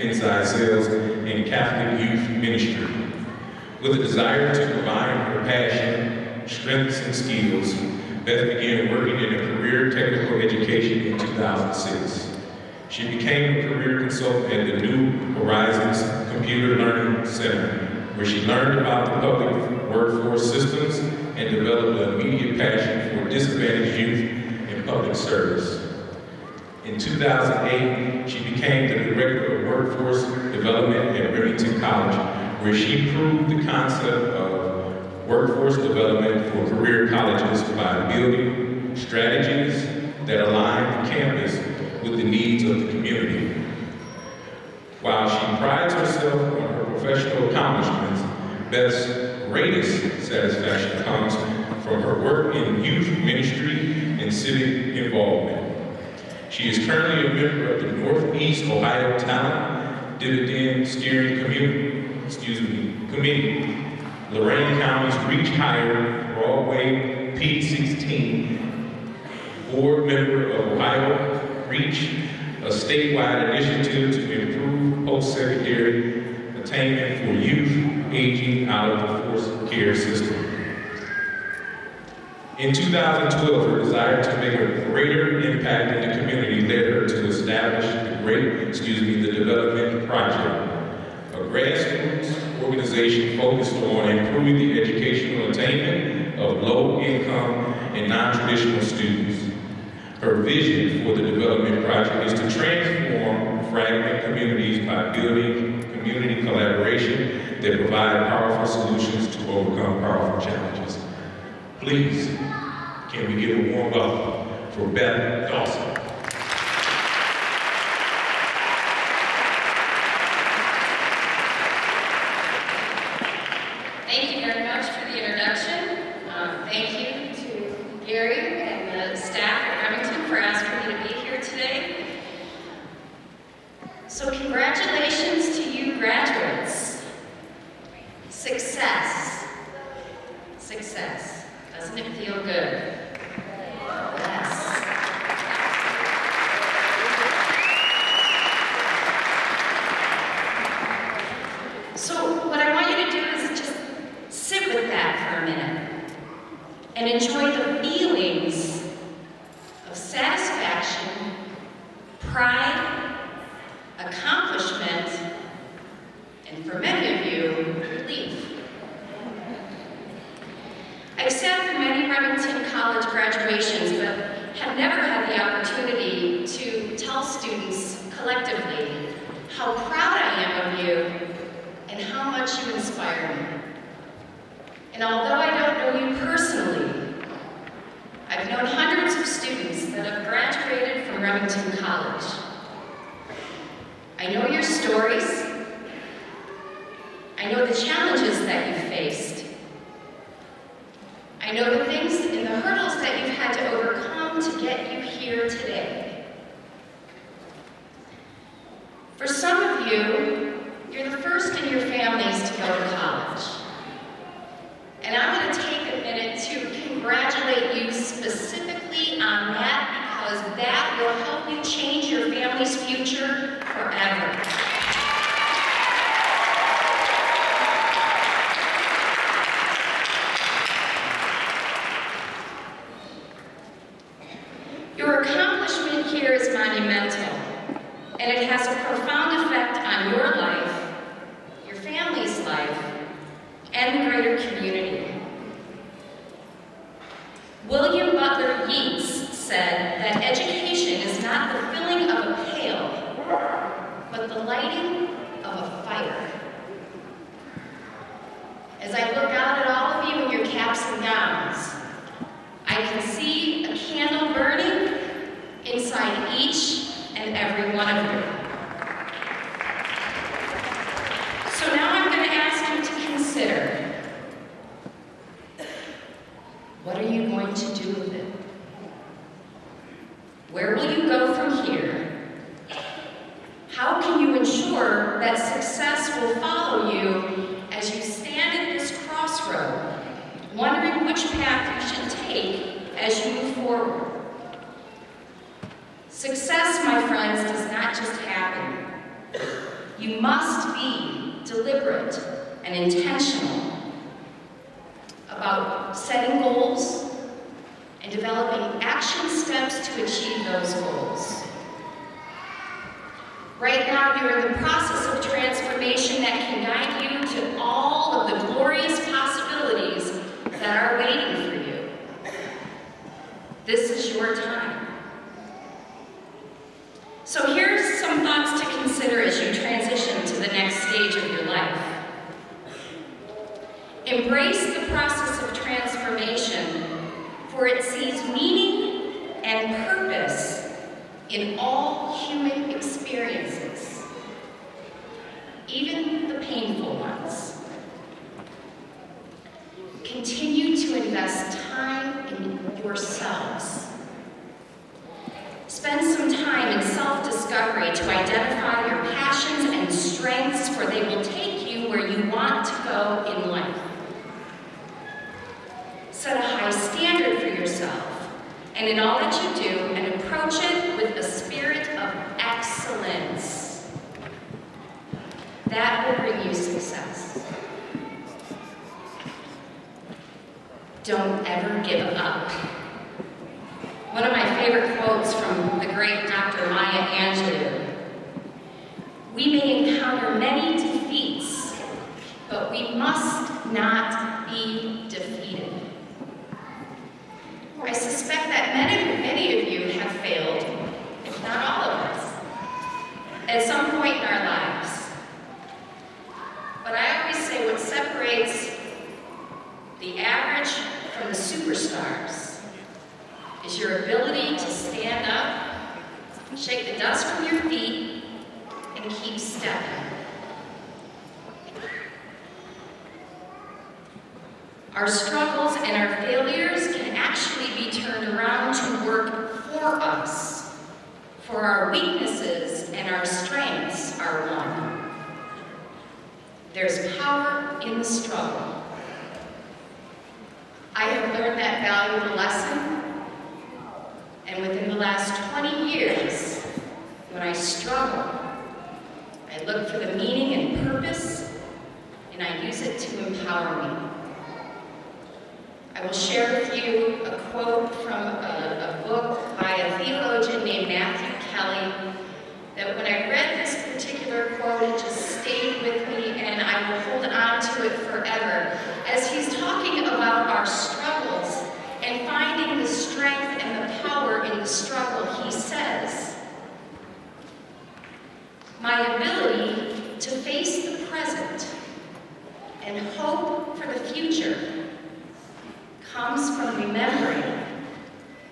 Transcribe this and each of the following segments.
inside sales and Catholic youth ministry. With a desire to combine her passion, strengths, and skills, Beth began working in a career technical education in 2006. She became a career consultant at the New Horizons Computer Learning Center, where she learned about the public workforce systems and developed an immediate passion for disadvantaged youth in public service. In 2008, she became the Director of Workforce Development at Remington College, where she proved the concept of workforce development for career colleges by building strategies that align the campus with the needs of the community. While she prides herself on her professional accomplishments, Beth's greatest satisfaction comes from her work in youth ministry and civic involvement. She is currently a member of the Northeast Ohio Talent Dividend Steering Committee, Lorain County's Reach Higher Broadway P16, board member of Ohio Reach, a statewide initiative to improve post-secondary attainment for youth aging out of the foster care system. In 2012, her desire to make a greater impact in the community led her to establish the Development Project, a grassroots organization focused on improving the educational attainment of low-income and non-traditional students. Her vision for the Development Project is to transform fragmented communities by building community collaboration that provide powerful solutions to overcome powerful challenges. Please, can we give a warm welcome for Beth Dawson? Thank you very much for the introduction. Thank you to Gary and the staff at Remington for asking me to be here today. So congratulations to you graduates. Success. Success. Doesn't it feel good? Yes. So what I want you to do is just sit with that for a minute and enjoy the feelings of satisfaction, pride, accomplishment, and for many of you, relief. I've sat through many Remington College graduations, but have never had the opportunity to tell students collectively how proud I am of you and how much you inspire me. And although I don't know you personally, I've known hundreds of students that have graduated from Remington College. I know your stories. I know the challenges that you've faced. I know the things and the hurdles that you've had to overcome to get you here today. For some of you, you're the first in your families to go to college. And I'm going to take a minute to congratulate you specifically on that, because that will help you change your family's future forever. Your accomplishment here is monumental, and it has a profound effect on your life, your family's life, and the greater community. William Butler Yeats said that education is not the filling of a pail, but the lighting of a fire. As I look out at all of you in your caps and gowns, I can see a candle burning inside each and every one of you. So now I'm going to ask you to consider, what are you going to do with it? Where will you go from here? How can you ensure that success will follow you as you stand at this crossroad, wondering which path you should take as you move forward? Success, my friends, does not just happen. You You must be deliberate and intentional about setting goals and developing action steps to achieve those goals. Right now, you're in the process of transformation that can guide you to all of the glorious possibilities that are waiting for you. This is your time. So here's some thoughts to consider as you transition to the next stage of your life. Embrace the process of transformation, for it sees meaning and purpose in all human experiences, even the painful ones. Continue to invest time in yourselves. Spend some time in self-discovery to identify your passions and strengths, for they will take you where you want to go in life. Set a high standard for yourself, and in all that you do, and approach it with a spirit of excellence. That will bring you success. Don't ever give up. One of my favorite quotes from the great Dr. Maya Angelou: "We may encounter many defeats, but we must not be defeated." I suspect that many of you have failed, if not all of us, at some point in our lives. But I always say what separates the average from the superstars is your ability to stand up, shake the dust from your feet, and keep stepping. Our struggles and our failures can actually be turned around to work for us, for our weaknesses and our strengths are one. There's power in the struggle. I have learned that valuable lesson, and within the last 20 years, when I struggle, I look for the meaning and purpose, and I use it to empower me. I will share with you a quote from a book by a theologian named Matthew Kelly, that when I read this particular quote, it just stayed with me, and I will hold on to it forever. As he's talking about our struggles and finding the strength and the power in the struggle, he says, "My ability to face the present and hope for the future comes from remembering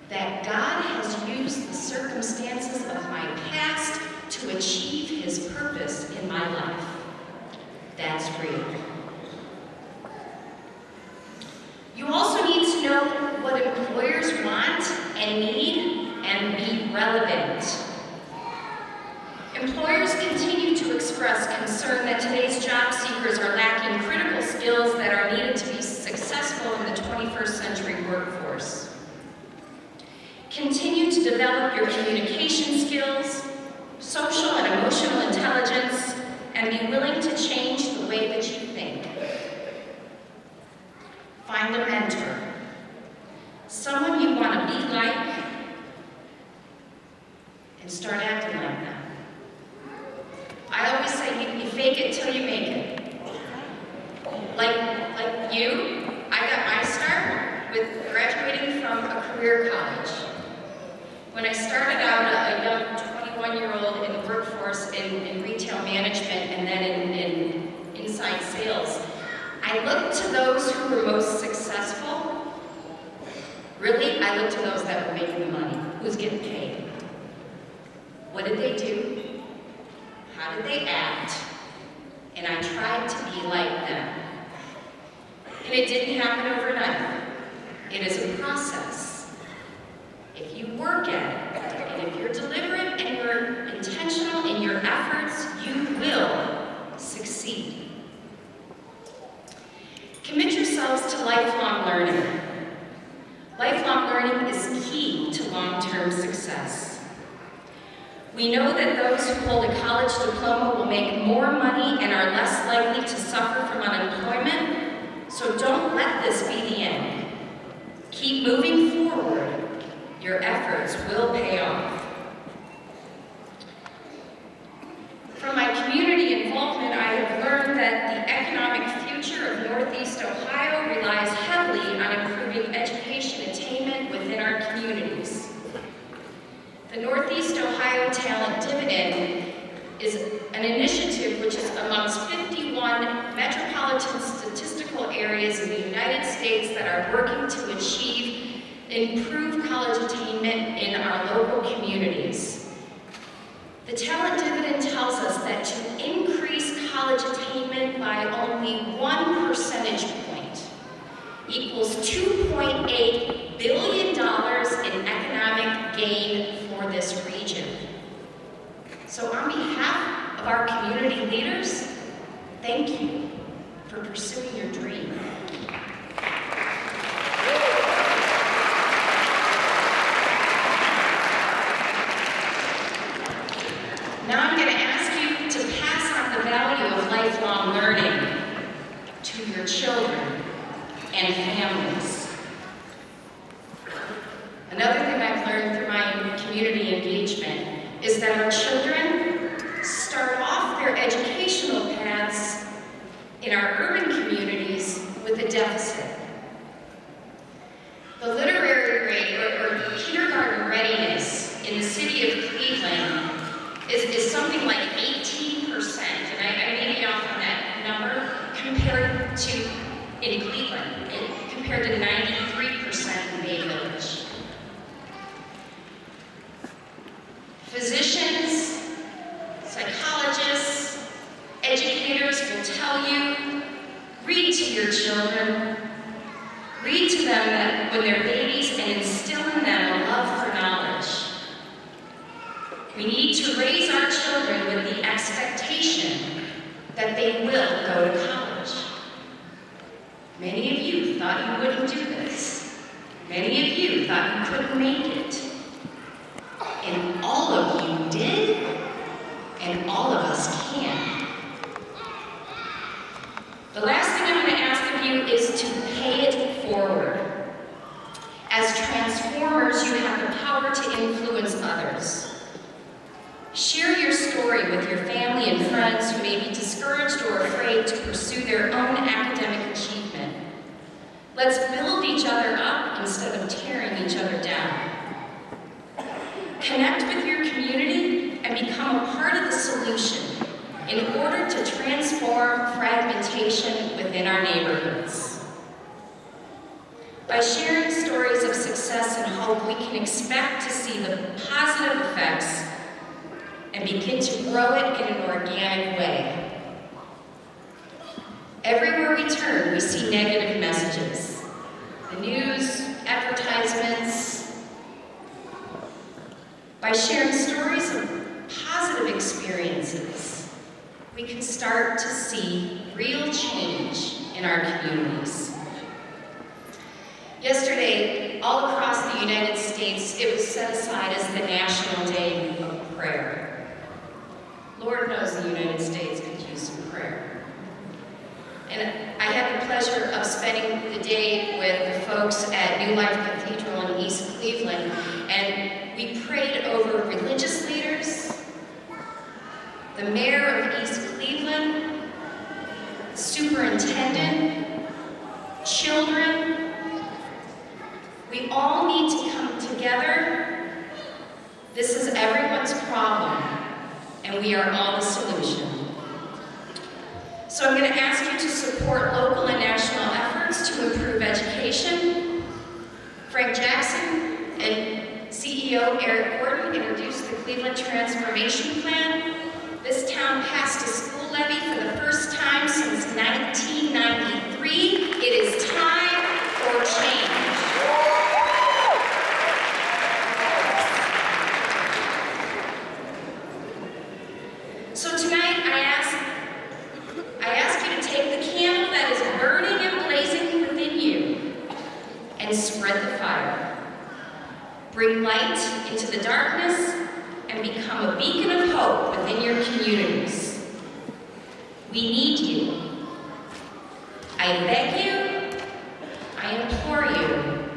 that God has used the circumstances of my past to achieve His purpose in my life." That's real. You also need to know what employers want and need and be relevant. Employers continue to express concern that today's job seekers are lacking critical skills that are needed to be successful in the 21st century workforce. Continue to develop your communication skills, social and emotional intelligence, and be willing to change the way that you think. Find a mentor, someone you want to be like, and start acting like them. I always say you fake it till you make it. Like you, I got my start with graduating from a career college. When I started out a young 21-year-old in the workforce in retail management and then in inside sales, I looked to those who were most successful. Really, I looked to those that were making the money. Who's getting paid? What did they do? How did they act? And I tried to be like them. And it didn't happen overnight. It is a process. If you work at it, and if you're deliberate and you're intentional in your efforts, you will succeed. Commit yourselves to lifelong learning. Lifelong learning is key to long-term success. We know that those who hold a college diploma will make more money and are less likely to suffer from unemployment, so don't let this be the end. Keep moving forward. Your efforts will pay off. From my community involvement, I have learned that the economic future of Northeast Ohio relies heavily on improving education attainment within our communities. The Northeast Ohio Talent Dividend is an initiative which is amongst 51 metropolitan statistical areas in the United States that are working to achieve improved college attainment in our local communities. The Talent Dividend tells us that to increase college attainment by only 1 percentage point equals $2.8 billion in economic gain for this region. So on behalf of our community leaders, thank you for pursuing your dream. Now I'm going to ask you to pass on the value of lifelong learning to your children and families. Another thing I've learned through my community engagement is that our children start off their educational paths in our urban communities with a deficit. The literary rate, or kindergarten readiness in the city of Cleveland is something like 18%, and I may be off on that number, compared to, in Cleveland, compared to 93% in Bay Village. Physicians, psychologists, educators will tell you, read to your children, read to them that when they're babies and instill in them a love for knowledge. We need to raise our children with the expectation that they will go to college. Many of you thought you wouldn't do this. Many of you thought you couldn't make it. And all of you did, and all of us can. The last thing I'm going to ask of you is to pay it forward. As transformers, you have the power to influence others. Share your story with your family and friends who may be discouraged or afraid to pursue their own academic achievement. Let's build each other up instead of tearing each other down. Connect with your community and become a part of the solution in order to transform fragmentation within our neighborhoods. By sharing stories of success and hope, we can expect to see the positive effects and begin to grow it in an organic way. Everywhere we turn, we see negative messages. The news, advertisements. By sharing stories of positive experiences, we can start to see real change in our communities. Yesterday, all across the United States, it was set aside as the National Day of Prayer. Lord knows the United States could use some prayer. And I had the pleasure of spending the day with the folks at New Life Cathedral in East Cleveland, and we prayed over religious leaders, the mayor of East Cleveland, superintendent, children. We all need to come together. This is everyone's problem, and we are all the solution. So I'm going to ask you to support local and national efforts to improve education. Frank Jackson and CEO Eric Gordon introduced the Cleveland Transformation Plan. This town passed a school levy for the first time since 1993. It is time for change. So tonight, I ask you to take the candle that is burning and blazing within you and spread the fire. Bring light into the darkness and and become a beacon of hope within your communities. We need you. I beg you, I implore you,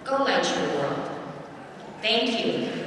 go light your world. Thank you.